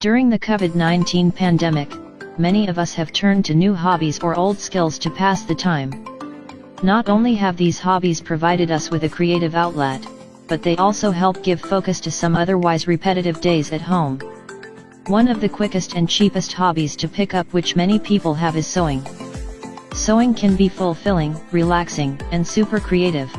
During the COVID-19 pandemic, many of us have turned to new hobbies or old skills to pass the time. Not only have these hobbies provided us with a creative outlet, but they also help give focus to some otherwise repetitive days at home. One of the quickest and cheapest hobbies to pick up which many people have is sewing. Sewing can be fulfilling, relaxing, and super creative.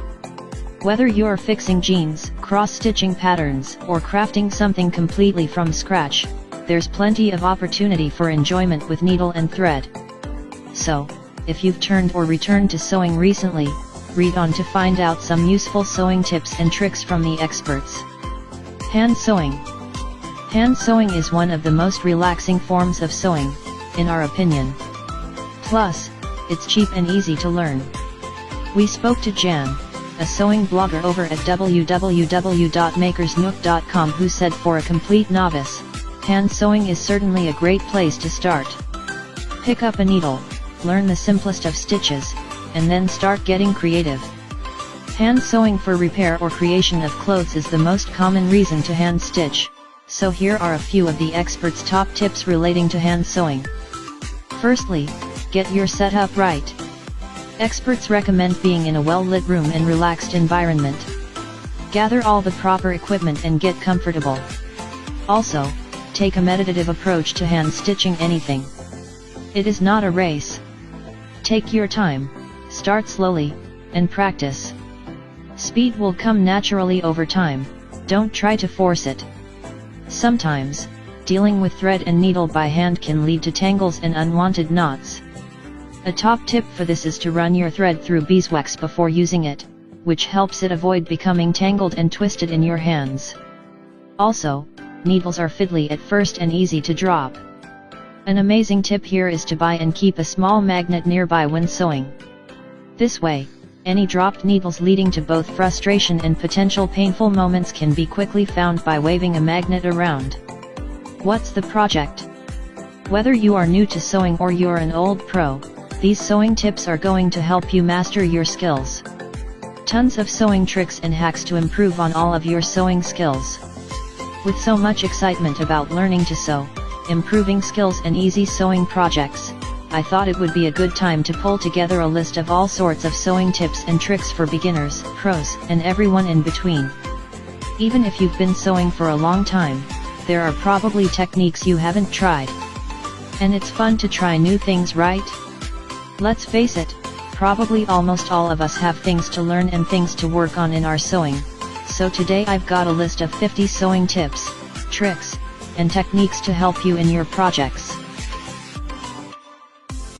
Whether you're fixing jeans, cross-stitching patterns, or crafting something completely from scratch, there's plenty of opportunity for enjoyment with needle and thread. So, if you've turned or returned to sewing recently, read on to find out some useful sewing tips and tricks from the experts. Hand sewing. Hand sewing is one of the most relaxing forms of sewing, in our opinion. Plus, it's cheap and easy to learn. We spoke to Jan, a sewing blogger over at www.makersnook.com, who said for a complete novice, hand sewing is certainly a great place to start. Pick up a needle, learn the simplest of stitches, and then start getting creative. Hand sewing for repair or creation of clothes is the most common reason to hand stitch, so here are a few of the experts' top tips relating to hand sewing. Firstly, get your setup right. Experts recommend being in a well-lit room and relaxed environment. Gather all the proper equipment and get comfortable. Also, take a meditative approach to hand stitching anything. It is not a race. Take your time, start slowly, and practice. Speed will come naturally over time, don't try to force it. Sometimes, dealing with thread and needle by hand can lead to tangles and unwanted knots. A top tip for this is to run your thread through beeswax before using it, which helps it avoid becoming tangled and twisted in your hands. Also, needles are fiddly at first and easy to drop. An amazing tip here is to buy and keep a small magnet nearby when sewing. This way, any dropped needles leading to both frustration and potential painful moments can be quickly found by waving a magnet around. What's the project? Whether you are new to sewing or you're an old pro, these sewing tips are going to help you master your skills. Tons of sewing tricks and hacks to improve on all of your sewing skills. With so much excitement about learning to sew, improving skills and easy sewing projects, I thought it would be a good time to pull together a list of all sorts of sewing tips and tricks for beginners, pros, and everyone in between. Even if you've been sewing for a long time, there are probably techniques you haven't tried. And it's fun to try new things, right? Let's face it, probably almost all of us have things to learn and things to work on in our sewing. So today I've got a list of 50 sewing tips, tricks, and techniques to help you in your projects.